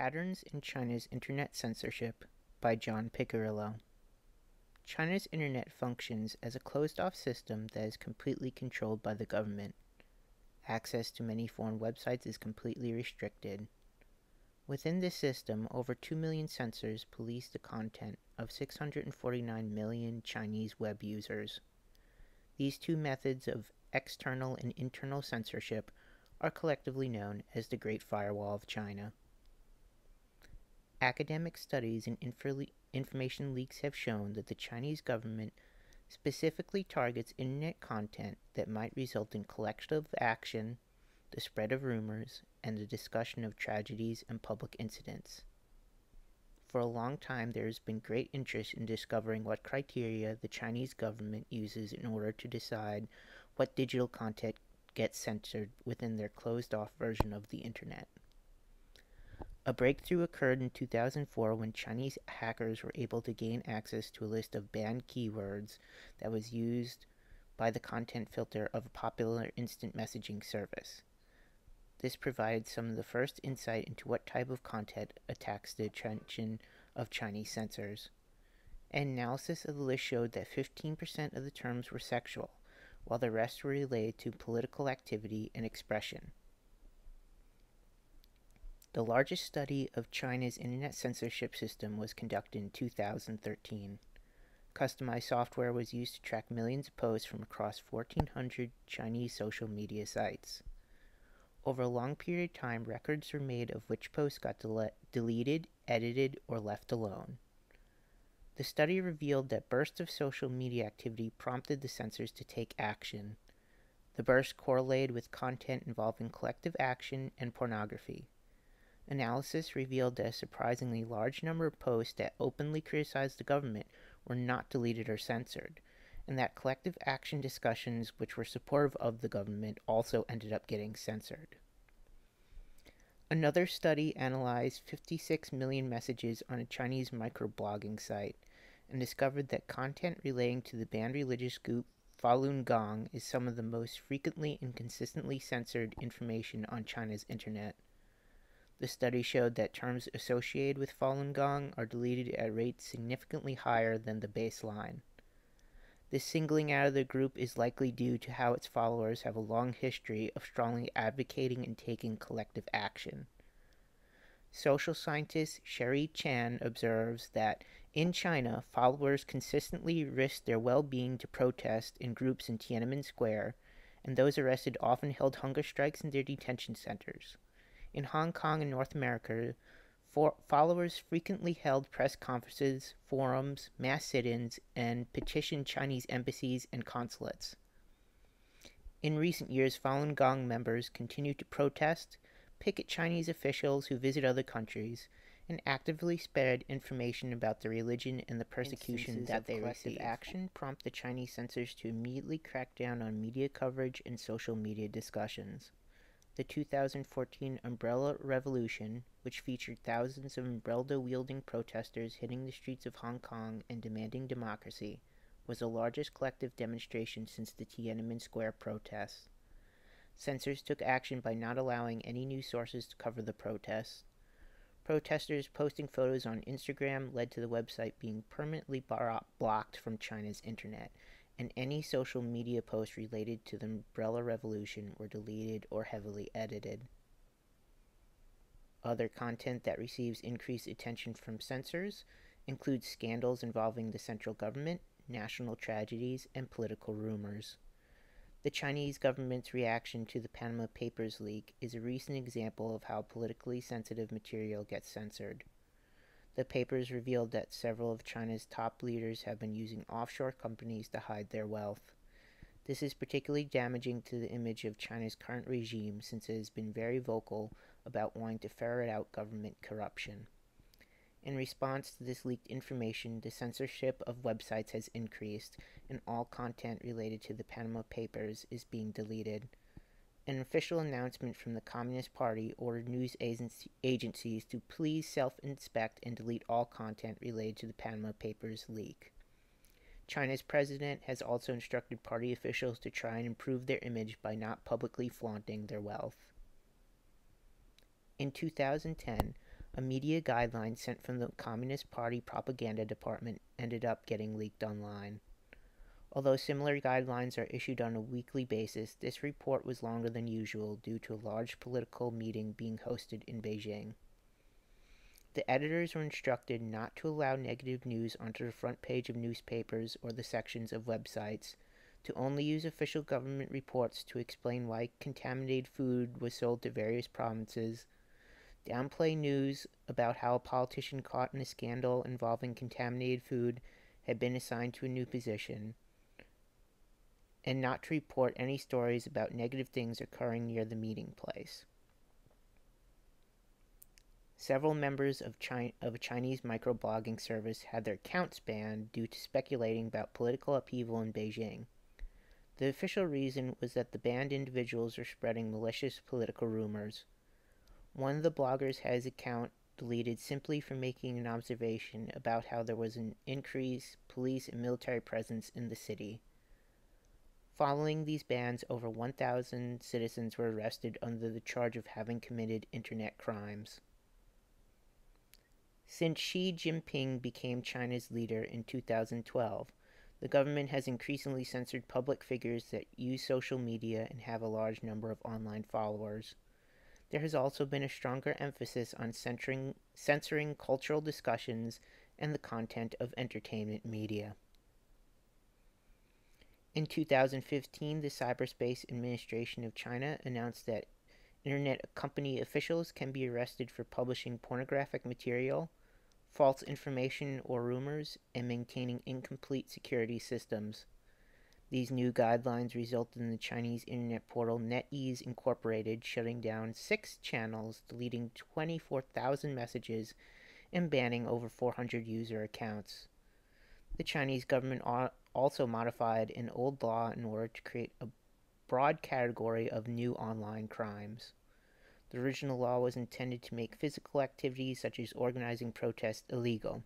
Patterns in China's Internet Censorship by John Piccirillo. China's internet functions as a closed-off system that is completely controlled by the government. Access to many foreign websites is completely restricted. Within this system, over 2 million censors police the content of 649 million Chinese web users. These two methods of external and internal censorship are collectively known as the Great Firewall of China. Academic studies and information leaks have shown that the Chinese government specifically targets internet content that might result in collective action, the spread of rumors, and the discussion of tragedies and public incidents. For a long time, there has been great interest in discovering what criteria the Chinese government uses in order to decide what digital content gets censored within their closed-off version of the internet. A breakthrough occurred in 2004 when Chinese hackers were able to gain access to a list of banned keywords that was used by the content filter of a popular instant messaging service. This provided some of the first insight into what type of content attacks the attention of Chinese censors. An analysis of the list showed that 15% of the terms were sexual, while the rest were related to political activity and expression. The largest study of China's internet censorship system was conducted in 2013. Customized software was used to track millions of posts from across 1,400 Chinese social media sites. Over a long period of time, records were made of which posts got deleted, edited, or left alone. The study revealed that bursts of social media activity prompted the censors to take action. The bursts correlated with content involving collective action and pornography. Analysis revealed that a surprisingly large number of posts that openly criticized the government were not deleted or censored, and that collective action discussions which were supportive of the government also ended up getting censored. Another study analyzed 56 million messages on a Chinese microblogging site and discovered that content relating to the banned religious group Falun Gong is some of the most frequently and consistently censored information on China's internet. The study showed that terms associated with Falun Gong are deleted at rates significantly higher than the baseline. This singling out of the group is likely due to how its followers have a long history of strongly advocating and taking collective action. Social scientist Sherry Chan observes that in China, followers consistently risk their well-being to protest in groups in Tiananmen Square, and those arrested often held hunger strikes in their detention centers. In Hong Kong and North America, followers frequently held press conferences, forums, mass sit-ins, and petitioned Chinese embassies and consulates. In recent years, Falun Gong members continued to protest, picket Chinese officials who visit other countries, and actively spread information about the religion and the persecution that they receive. Action prompt the Chinese censors to immediately crack down on media coverage and social media discussions. The 2014 Umbrella Revolution, which featured thousands of umbrella-wielding protesters hitting the streets of Hong Kong and demanding democracy, was the largest collective demonstration since the Tiananmen Square protests. Censors took action by not allowing any news sources to cover the protests. Protesters posting photos on Instagram led to the website being permanently blocked from China's internet, and any social media posts related to the Umbrella Revolution were deleted or heavily edited. Other content that receives increased attention from censors includes scandals involving the central government, national tragedies, and political rumors. The Chinese government's reaction to the Panama Papers leak is a recent example of how politically sensitive material gets censored. The papers revealed that several of China's top leaders have been using offshore companies to hide their wealth. This is particularly damaging to the image of China's current regime since it has been very vocal about wanting to ferret out government corruption. In response to this leaked information, the censorship of websites has increased, and all content related to the Panama Papers is being deleted. An official announcement from the Communist Party ordered news agencies to please self-inspect and delete all content related to the Panama Papers leak. China's president has also instructed party officials to try and improve their image by not publicly flaunting their wealth. In 2010, a media guideline sent from the Communist Party propaganda department ended up getting leaked online. Although similar guidelines are issued on a weekly basis, this report was longer than usual due to a large political meeting being hosted in Beijing. The editors were instructed not to allow negative news onto the front page of newspapers or the sections of websites, to only use official government reports to explain why contaminated food was sold to various provinces, downplay news about how a politician caught in a scandal involving contaminated food had been assigned to a new position, and not to report any stories about negative things occurring near the meeting place. Several members of a Chinese microblogging service had their accounts banned due to speculating about political upheaval in Beijing. The official reason was that the banned individuals were spreading malicious political rumors. One of the bloggers had his account deleted simply for making an observation about how there was an increased police and military presence in the city. Following these bans, over 1,000 citizens were arrested under the charge of having committed internet crimes. Since Xi Jinping became China's leader in 2012, the government has increasingly censored public figures that use social media and have a large number of online followers. There has also been a stronger emphasis on censoring cultural discussions and the content of entertainment media. In 2015, the Cyberspace Administration of China announced that internet company officials can be arrested for publishing pornographic material, false information or rumors, and maintaining incomplete security systems. These new guidelines resulted in the Chinese internet portal NetEase Incorporated shutting down 6 channels, deleting 24,000 messages, and banning over 400 user accounts. The Chinese government also modified an old law in order to create a broad category of new online crimes. The original law was intended to make physical activities such as organizing protests illegal.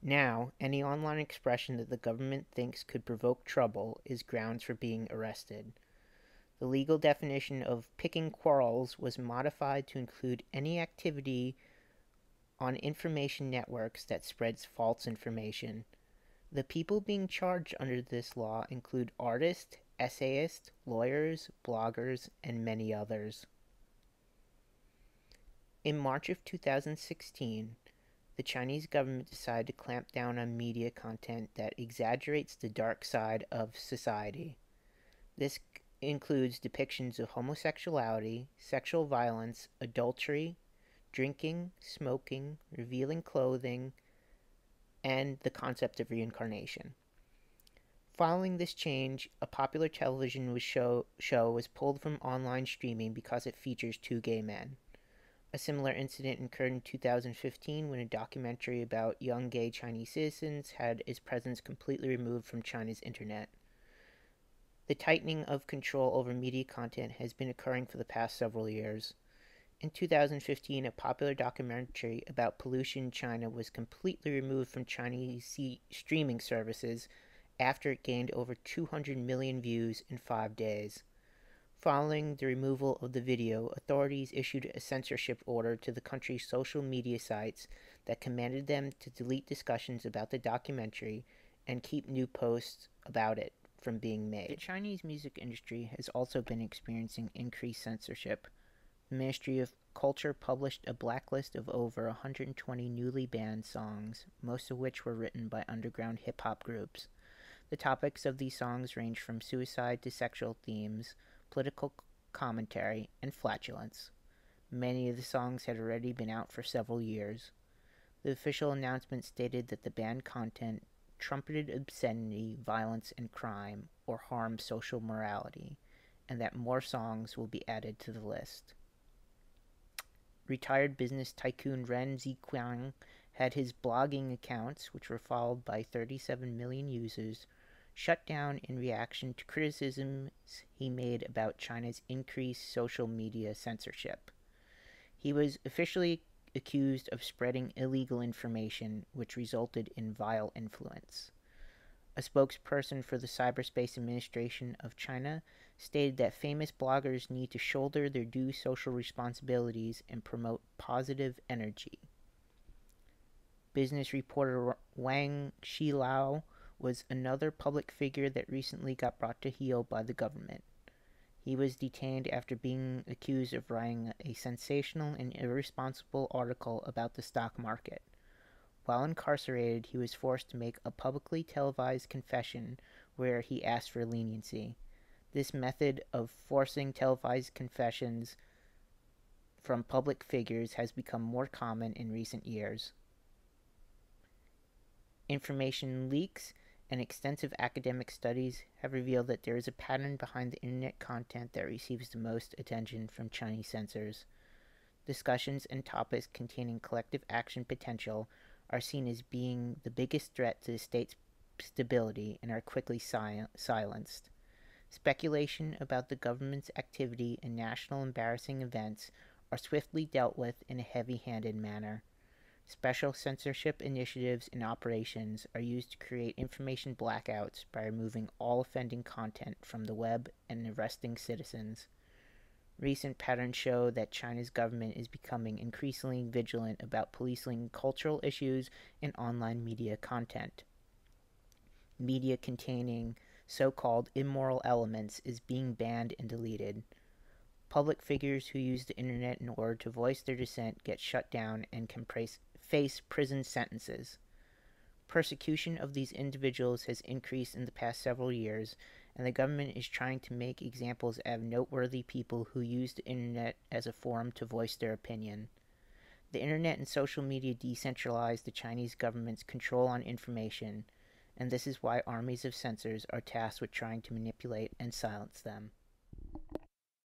Now, any online expression that the government thinks could provoke trouble is grounds for being arrested. The legal definition of picking quarrels was modified to include any activity on information networks that spreads false information. The people being charged under this law include artists, essayists, lawyers, bloggers, and many others. In March of 2016, the Chinese government decided to clamp down on media content that exaggerates the dark side of society. This includes depictions of homosexuality, sexual violence, adultery, drinking, smoking, revealing clothing, and the concept of reincarnation. Following this change, a popular television show was pulled from online streaming because it features 2 gay men. A similar incident occurred in 2015 when a documentary about young gay Chinese citizens had its presence completely removed from China's internet. The tightening of control over media content has been occurring for the past several years. In 2015, a popular documentary about pollution in China was completely removed from Chinese streaming services after it gained over 200 million views in 5 days. Following the removal of the video, authorities issued a censorship order to the country's social media sites that commanded them to delete discussions about the documentary and keep new posts about it from being made. The Chinese music industry has also been experiencing increased censorship. The Ministry of Culture published a blacklist of over 120 newly banned songs, most of which were written by underground hip-hop groups. The topics of these songs range from suicide to sexual themes, political commentary, and flatulence. Many of the songs had already been out for several years. The official announcement stated that the banned content trumpeted obscenity, violence, and crime, or harmed social morality, and that more songs will be added to the list. Retired business tycoon Ren Zhiqiang had his blogging accounts, which were followed by 37 million users, shut down in reaction to criticisms he made about China's increased social media censorship. He was officially accused of spreading illegal information, which resulted in vile influence. A spokesperson for the Cyberspace Administration of China stated that famous bloggers need to shoulder their due social responsibilities and promote positive energy. Business reporter Wang Shilao was another public figure that recently got brought to heel by the government. He was detained after being accused of writing a sensational and irresponsible article about the stock market. While incarcerated, he was forced to make a publicly televised confession where he asked for leniency. This method of forcing televised confessions from public figures has become more common in recent years. Information leaks and extensive academic studies have revealed that there is a pattern behind the internet content that receives the most attention from Chinese censors. Discussions and topics containing collective action potential are seen as being the biggest threat to the state's stability and are quickly silenced. Speculation about the government's activity and national embarrassing events are swiftly dealt with in a heavy-handed manner. Special censorship initiatives and operations are used to create information blackouts by removing all offending content from the web and arresting citizens. Recent patterns show that China's government is becoming increasingly vigilant about policing cultural issues and online media content. Media containing so-called immoral elements is being banned and deleted. Public figures who use the internet in order to voice their dissent get shut down and can face prison sentences. Persecution of these individuals has increased in the past several years, and the government is trying to make examples out of noteworthy people who use the internet as a forum to voice their opinion. The internet and social media decentralize the Chinese government's control on information, and this is why armies of censors are tasked with trying to manipulate and silence them.